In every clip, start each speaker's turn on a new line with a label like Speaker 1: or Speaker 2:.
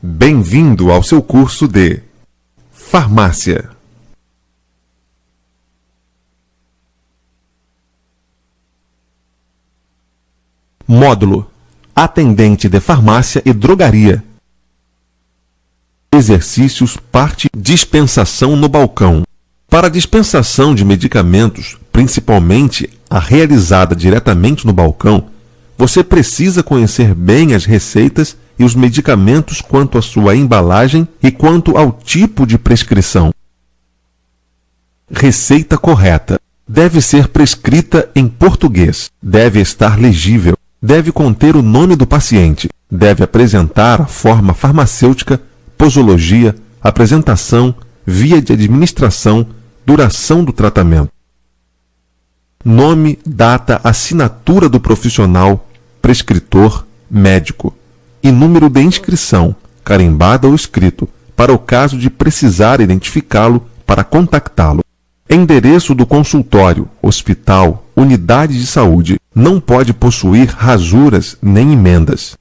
Speaker 1: Bem-vindo ao seu curso de Farmácia. Módulo: Atendente de farmácia e drogaria. Exercícios parte dispensação no balcão. Para a dispensação de medicamentos, principalmente a realizada diretamente no balcão, você precisa conhecer bem as receitas e os medicamentos quanto à sua embalagem e quanto ao tipo de prescrição. Receita correta. Deve ser prescrita em português. Deve estar legível. Deve conter o nome do paciente. Deve apresentar a forma farmacêutica, posologia, apresentação, via de administração, duração do tratamento. Nome, data, assinatura do profissional, prescritor, médico. E número de inscrição, carimbado ou escrito, para o caso de precisar identificá-lo para contactá-lo. Endereço do consultório, hospital, unidade de saúde. Não pode possuir rasuras nem emendas.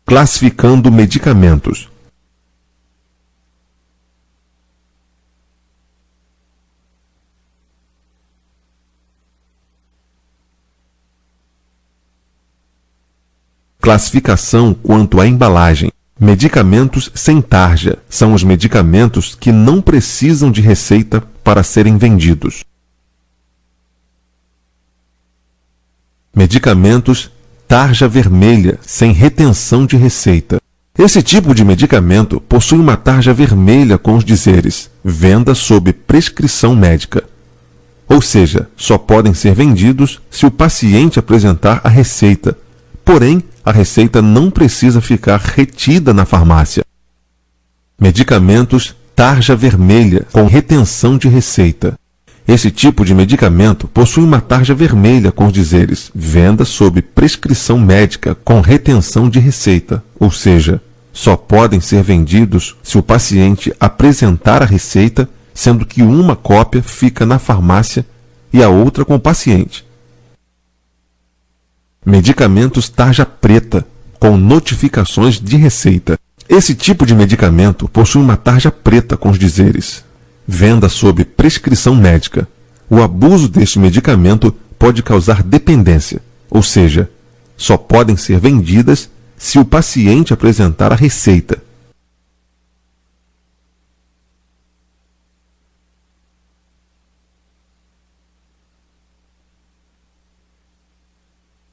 Speaker 1: Classificando medicamentos. Classificação quanto à embalagem. Medicamentos sem tarja são os medicamentos que não precisam de receita para serem vendidos. Medicamentos tarja vermelha sem retenção de receita. Esse tipo de medicamento possui uma tarja vermelha com os dizeres venda sob prescrição médica. Ou seja, só podem ser vendidos se o paciente apresentar a receita. Porém, a receita não precisa ficar retida na farmácia. Medicamentos tarja vermelha com retenção de receita. Esse tipo de medicamento possui uma tarja vermelha com os dizeres venda sob prescrição médica com retenção de receita, ou seja, só podem ser vendidos se o paciente apresentar a receita, sendo que uma cópia fica na farmácia e a outra com o paciente. Medicamentos tarja preta, com notificações de receita. Esse tipo de medicamento possui uma tarja preta com os dizeres venda sob prescrição médica. O abuso deste medicamento pode causar dependência, ou seja, só podem ser vendidas se o paciente apresentar a receita.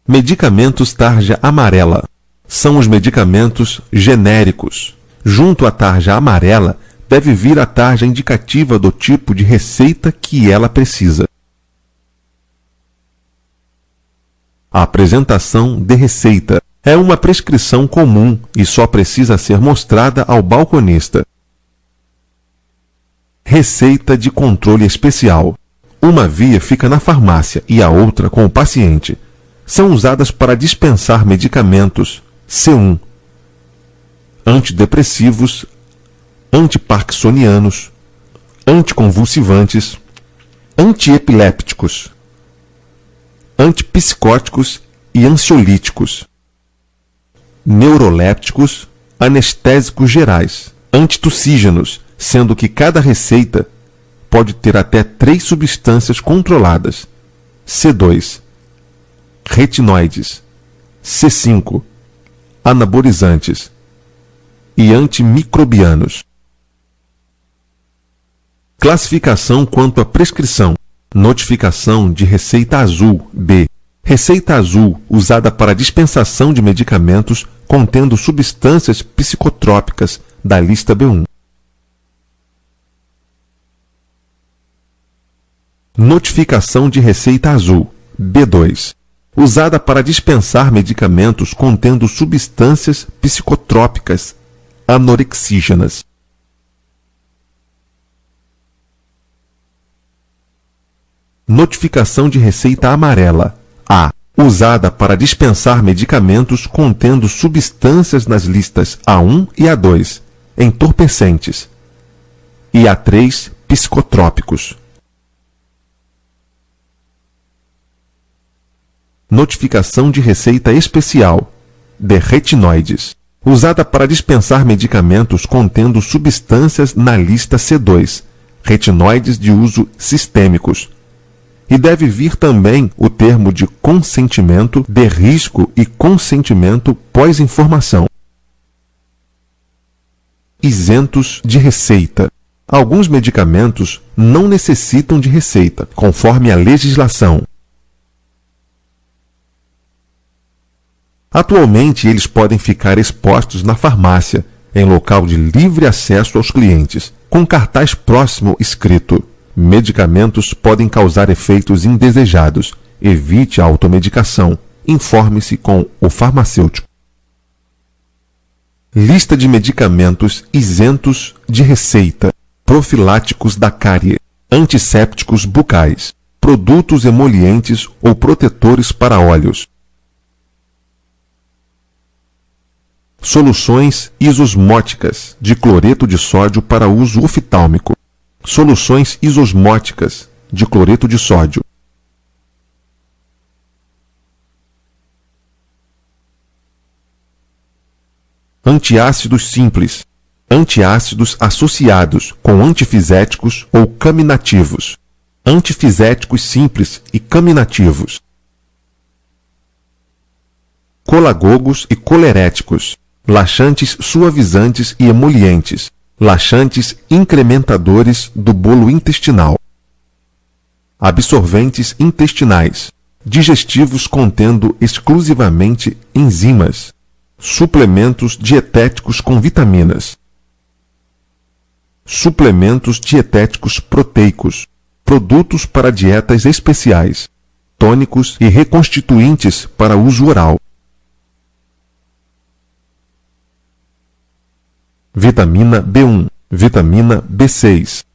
Speaker 1: Medicamentos tarja amarela. São os medicamentos genéricos. Junto à tarja amarela, deve vir a tarja indicativa do tipo de receita que ela precisa. A apresentação de receita é uma prescrição comum e só precisa ser mostrada ao balconista. Receita de controle especial. Uma via fica na farmácia e a outra com o paciente. São usadas para dispensar medicamentos C1, antidepressivos, antiparkinsonianos, anticonvulsivantes, antiepilépticos, antipsicóticos e ansiolíticos, neurolépticos, anestésicos gerais, antitussígenos, sendo que cada receita pode ter até 3 substâncias controladas: C2, retinoides, C5, anabolizantes e antimicrobianos. Classificação quanto à prescrição. Notificação de receita azul, B. Receita azul usada para dispensação de medicamentos contendo substâncias psicotrópicas da lista B1. Notificação de receita azul, B2. Usada para dispensar medicamentos contendo substâncias psicotrópicas anorexígenas. Notificação de receita amarela, A. Usada para dispensar medicamentos contendo substâncias nas listas A1 e A2, entorpecentes, e A3, psicotrópicos. Notificação de receita especial, de retinoides, usada para dispensar medicamentos contendo substâncias na lista C2, retinoides de uso sistêmicos. E deve vir também o termo de consentimento de risco e consentimento pós-informação. Isentos de receita. Alguns medicamentos não necessitam de receita, conforme a legislação. Atualmente, eles podem ficar expostos na farmácia, em local de livre acesso aos clientes, com cartaz próximo escrito: medicamentos podem causar efeitos indesejados. Evite a automedicação. Informe-se com o farmacêutico. Lista de medicamentos isentos de receita: profiláticos da cárie, antissépticos bucais, produtos emolientes ou protetores para óleos, soluções isosmóticas de cloreto de sódio para uso oftálmico, soluções isosmóticas de cloreto de sódio, antiácidos simples, antiácidos associados com antifiséticos ou caminativos, antifiséticos simples e caminativos, colagogos e coleréticos, laxantes suavizantes e emolientes, laxantes incrementadores do bolo intestinal, absorventes intestinais, digestivos contendo exclusivamente enzimas, suplementos dietéticos com vitaminas, suplementos dietéticos proteicos, produtos para dietas especiais, tônicos e reconstituintes para uso oral, vitamina B1, vitamina B6,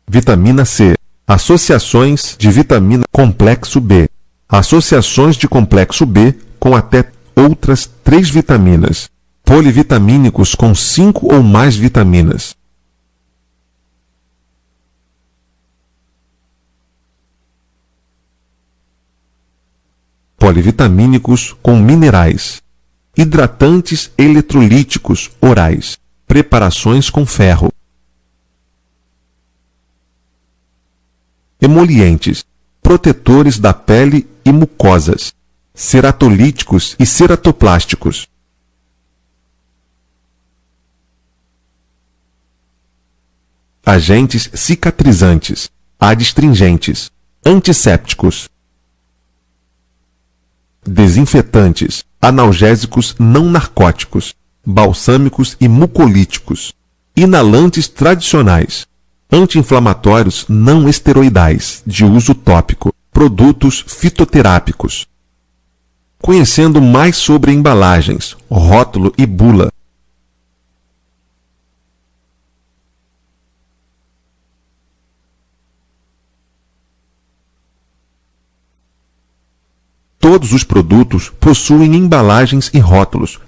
Speaker 1: vitamina C, associações de vitamina complexo B, associações de complexo B com até outras 3 vitaminas, polivitamínicos com 5 ou mais vitaminas, polivitamínicos com minerais, hidratantes eletrolíticos orais, preparações com ferro, emolientes, protetores da pele e mucosas, ceratolíticos e ceratoplásticos, agentes cicatrizantes, adstringentes, antissépticos, desinfetantes, analgésicos não narcóticos, balsâmicos e mucolíticos, inalantes tradicionais, anti-inflamatórios não esteroidais, de uso tópico, produtos fitoterápicos. Conhecendo mais sobre embalagens, rótulo e bula. Todos os produtos possuem embalagens e rótulos.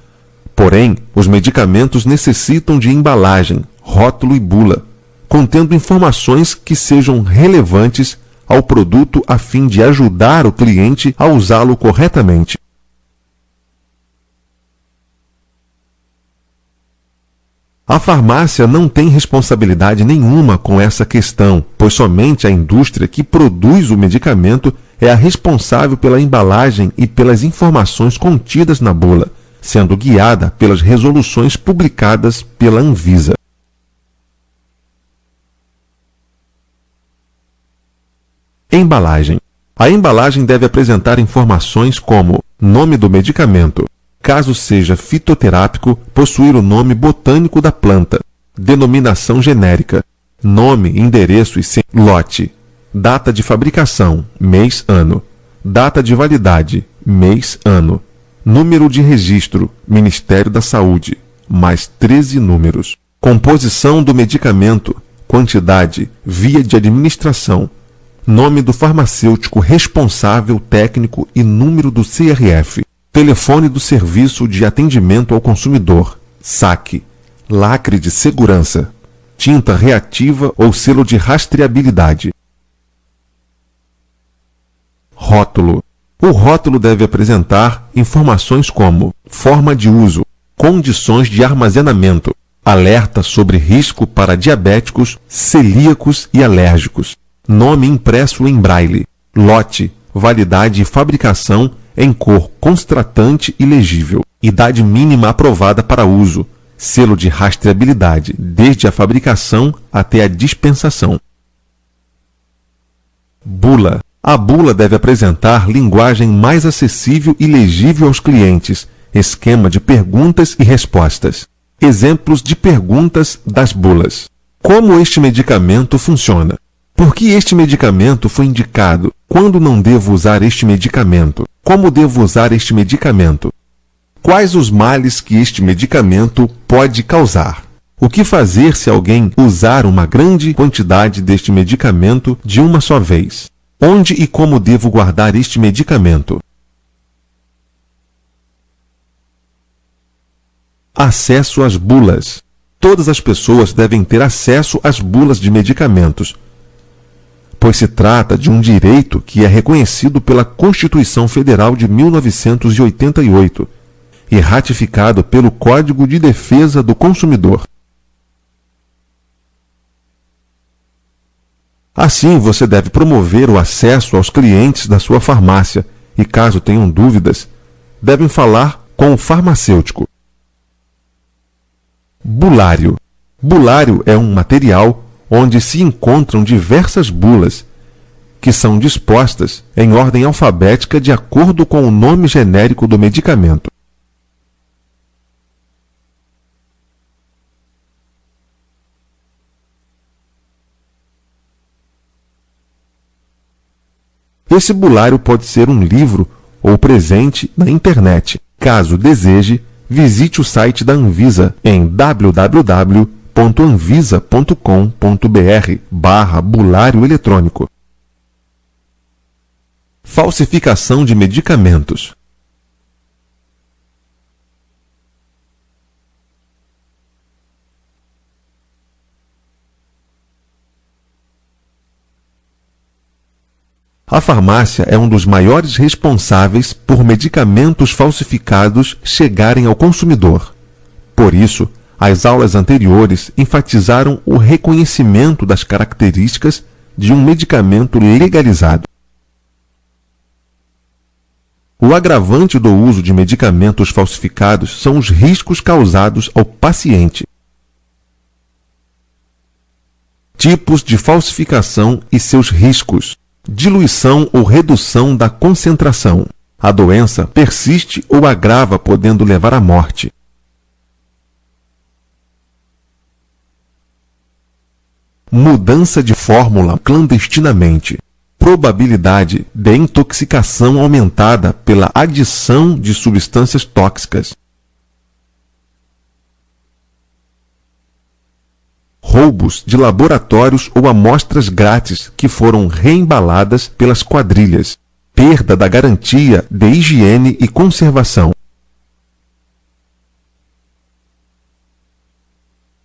Speaker 1: Porém, os medicamentos necessitam de embalagem, rótulo e bula, contendo informações que sejam relevantes ao produto a fim de ajudar o cliente a usá-lo corretamente. A farmácia não tem responsabilidade nenhuma com essa questão, pois somente a indústria que produz o medicamento é a responsável pela embalagem e pelas informações contidas na bula, sendo guiada pelas resoluções publicadas pela Anvisa. Embalagem. A embalagem deve apresentar informações como nome do medicamento, caso seja fitoterápico, possuir o nome botânico da planta, denominação genérica, nome, endereço e lote, data de fabricação, mês, ano, data de validade, mês, ano, número de registro, Ministério da Saúde, mais 13 números, composição do medicamento, quantidade, via de administração, nome do farmacêutico responsável técnico e número do CRF, telefone do Serviço de Atendimento ao Consumidor, SAC, lacre de segurança, tinta reativa ou selo de rastreabilidade. Rótulo. O rótulo deve apresentar informações como forma de uso, condições de armazenamento, alerta sobre risco para diabéticos, celíacos e alérgicos, nome impresso em braille, lote, validade e fabricação em cor constratante e legível, idade mínima aprovada para uso, selo de rastreabilidade, desde a fabricação até a dispensação. Bula. A bula deve apresentar linguagem mais acessível e legível aos clientes, esquema de perguntas e respostas. Exemplos de perguntas das bulas. Como este medicamento funciona? Por que este medicamento foi indicado? Quando não devo usar este medicamento? Como devo usar este medicamento? Quais os males que este medicamento pode causar? O que fazer se alguém usar uma grande quantidade deste medicamento de uma só vez? Onde e como devo guardar este medicamento? Acesso às bulas. Todas as pessoas devem ter acesso às bulas de medicamentos, pois se trata de um direito que é reconhecido pela Constituição Federal de 1988 e ratificado pelo Código de Defesa do Consumidor. Assim, você deve promover o acesso aos clientes da sua farmácia e, caso tenham dúvidas, devem falar com o farmacêutico. Bulário. Bulário é um material onde se encontram diversas bulas, que são dispostas em ordem alfabética de acordo com o nome genérico do medicamento. Esse bulário pode ser um livro ou presente na internet. Caso deseje, visite o site da Anvisa em www.anvisa.com.br/bulário eletrônico. Falsificação de medicamentos. A farmácia é um dos maiores responsáveis por medicamentos falsificados chegarem ao consumidor. Por isso, as aulas anteriores enfatizaram o reconhecimento das características de um medicamento legalizado. O agravante do uso de medicamentos falsificados são os riscos causados ao paciente. Tipos de falsificação e seus riscos. Diluição ou redução da concentração. A doença persiste ou agrava, podendo levar à morte. Mudança de fórmula clandestinamente. Probabilidade de intoxicação aumentada pela adição de substâncias tóxicas. Roubos de laboratórios ou amostras grátis que foram reembaladas pelas quadrilhas. Perda da garantia de higiene e conservação.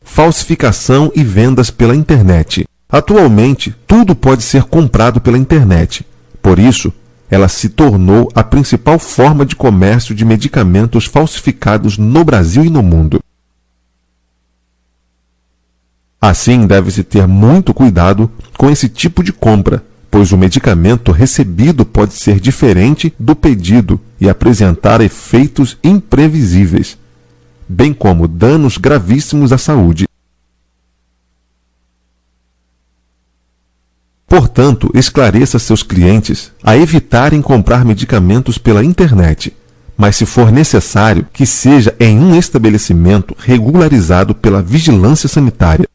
Speaker 1: Falsificação e vendas pela internet. Atualmente, tudo pode ser comprado pela internet. Por isso, ela se tornou a principal forma de comércio de medicamentos falsificados no Brasil e no mundo. Assim, deve-se ter muito cuidado com esse tipo de compra, pois o medicamento recebido pode ser diferente do pedido e apresentar efeitos imprevisíveis, bem como danos gravíssimos à saúde. Portanto, esclareça seus clientes a evitarem comprar medicamentos pela internet, mas se for necessário, que seja em um estabelecimento regularizado pela vigilância sanitária.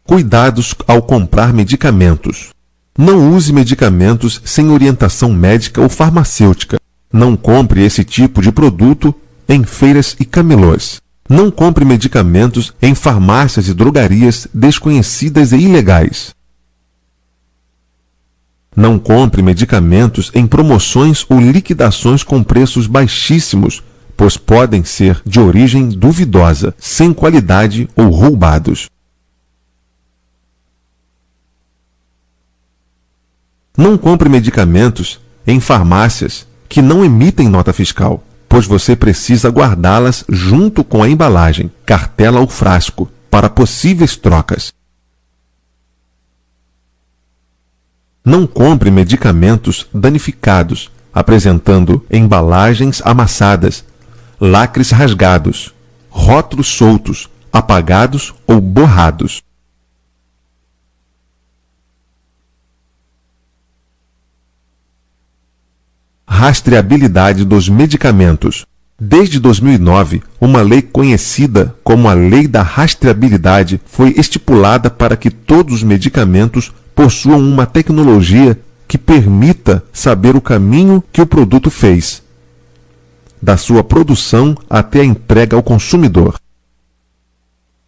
Speaker 1: Cuidados ao comprar medicamentos. Não use medicamentos sem orientação médica ou farmacêutica. Não compre esse tipo de produto em feiras e camelôs. Não compre medicamentos em farmácias e drogarias desconhecidas e ilegais. Não compre medicamentos em promoções ou liquidações com preços baixíssimos, pois podem ser de origem duvidosa, sem qualidade ou roubados. Não compre medicamentos em farmácias que não emitem nota fiscal, pois você precisa guardá-las junto com a embalagem, cartela ou frasco, para possíveis trocas. Não compre medicamentos danificados, apresentando embalagens amassadas, lacres rasgados, rótulos soltos, apagados ou borrados. Rastreabilidade dos medicamentos. Desde 2009, uma lei conhecida como a Lei da Rastreabilidade foi estipulada para que todos os medicamentos possuam uma tecnologia que permita saber o caminho que o produto fez, da sua produção até a entrega ao consumidor.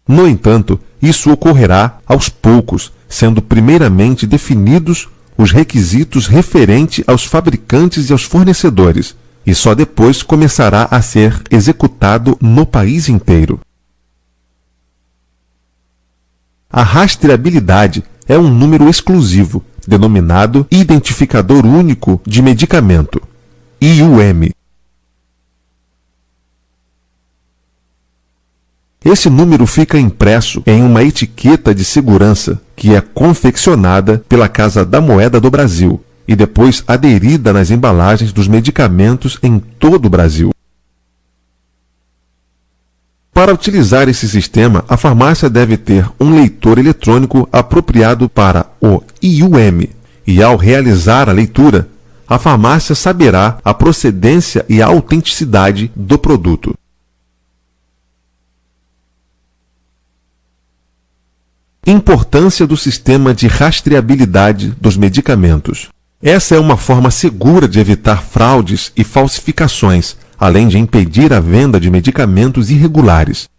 Speaker 1: No entanto, isso ocorrerá aos poucos, sendo primeiramente definidos os requisitos referentes aos fabricantes e aos fornecedores, e só depois começará a ser executado no país inteiro. A rastreabilidade é um número exclusivo, denominado Identificador Único de Medicamento, IUM. Esse número fica impresso em uma etiqueta de segurança que é confeccionada pela Casa da Moeda do Brasil e depois aderida nas embalagens dos medicamentos em todo o Brasil. Para utilizar esse sistema, a farmácia deve ter um leitor eletrônico apropriado para o IUM e, ao realizar a leitura, a farmácia saberá a procedência e a autenticidade do produto. Importância do sistema de rastreabilidade dos medicamentos. Essa é uma forma segura de evitar fraudes e falsificações, além de impedir a venda de medicamentos irregulares.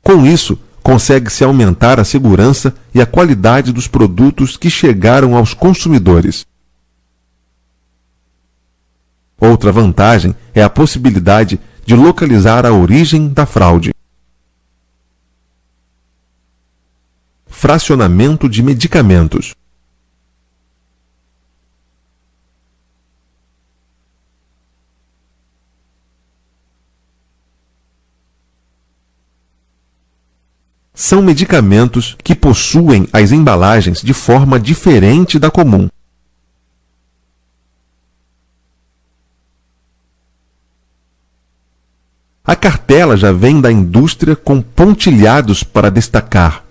Speaker 1: Com isso, consegue-se aumentar a segurança e a qualidade dos produtos que chegaram aos consumidores. Outra vantagem é a possibilidade de localizar a origem da fraude. Fracionamento de medicamentos. São medicamentos que possuem as embalagens de forma diferente da comum. A cartela já vem da indústria com pontilhados para destacar,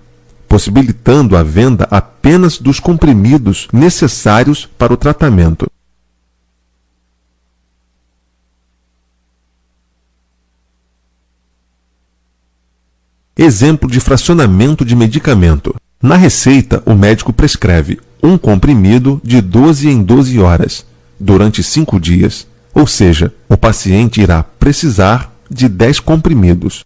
Speaker 1: possibilitando a venda apenas dos comprimidos necessários para o tratamento. Exemplo de fracionamento de medicamento. Na receita, o médico prescreve um comprimido de 12 em 12 horas, durante 5 dias, ou seja, o paciente irá precisar de 10 comprimidos.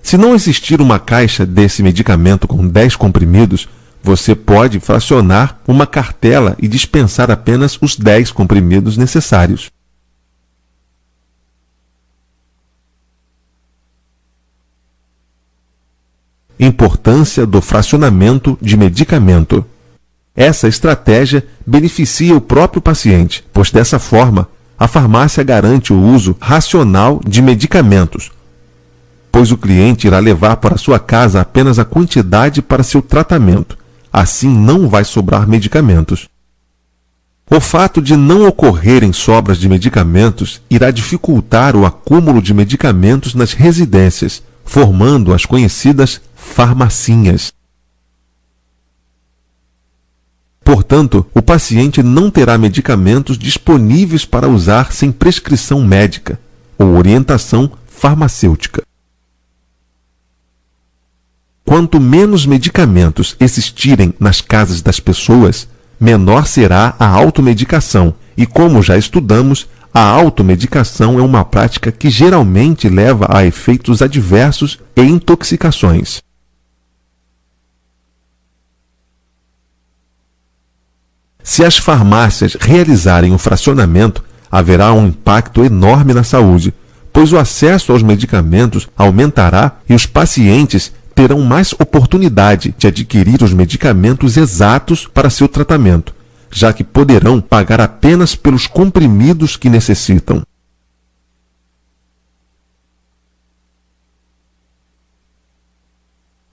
Speaker 1: Se não existir uma caixa desse medicamento com 10 comprimidos, você pode fracionar uma cartela e dispensar apenas os 10 comprimidos necessários. Importância do fracionamento de medicamento. Essa estratégia beneficia o próprio paciente, pois dessa forma, a farmácia garante o uso racional de medicamentos, pois o cliente irá levar para sua casa apenas a quantidade para seu tratamento. Assim não vai sobrar medicamentos. O fato de não ocorrerem sobras de medicamentos irá dificultar o acúmulo de medicamentos nas residências, formando as conhecidas farmacinhas. Portanto, o paciente não terá medicamentos disponíveis para usar sem prescrição médica ou orientação farmacêutica. Quanto menos medicamentos existirem nas casas das pessoas, menor será a automedicação. E como já estudamos, a automedicação é uma prática que geralmente leva a efeitos adversos e intoxicações. Se as farmácias realizarem o fracionamento, haverá um impacto enorme na saúde, pois o acesso aos medicamentos aumentará e os pacientes terão mais oportunidade de adquirir os medicamentos exatos para seu tratamento, já que poderão pagar apenas pelos comprimidos que necessitam.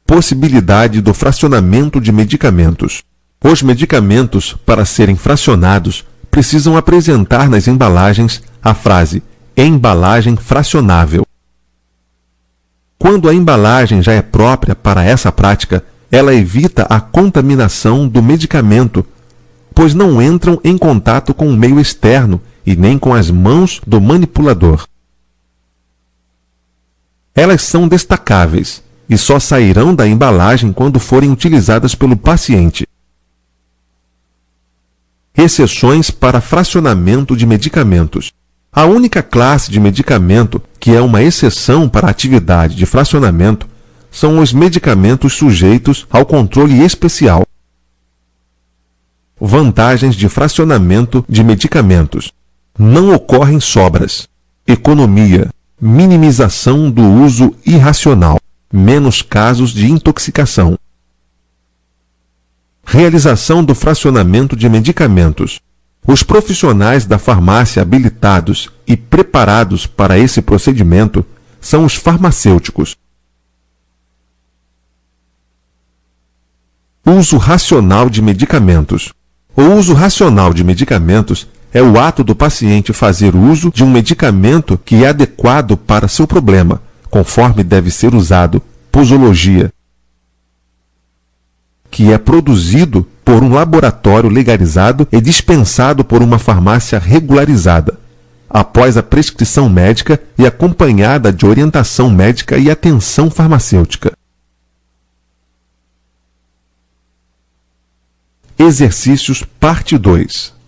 Speaker 1: Possibilidade do fracionamento de medicamentos. Os medicamentos, para serem fracionados, precisam apresentar nas embalagens a frase "embalagem fracionável". Quando a embalagem já é própria para essa prática, ela evita a contaminação do medicamento, pois não entram em contato com o meio externo e nem com as mãos do manipulador. Elas são destacáveis e só sairão da embalagem quando forem utilizadas pelo paciente. Exceções para fracionamento de medicamentos. A única classe de medicamento que é uma exceção para a atividade de fracionamento são os medicamentos sujeitos ao controle especial. Vantagens de fracionamento de medicamentos. Não ocorrem sobras. Economia. Minimização do uso irracional. Menos casos de intoxicação. Realização do fracionamento de medicamentos. Os profissionais da farmácia habilitados e preparados para esse procedimento são os farmacêuticos. Uso racional de medicamentos. O uso racional de medicamentos é o ato do paciente fazer uso de um medicamento que é adequado para seu problema, conforme deve ser usado, posologia, que é produzido por um laboratório legalizado e dispensado por uma farmácia regularizada, após a prescrição médica e acompanhada de orientação médica e atenção farmacêutica. Exercícios, parte 2.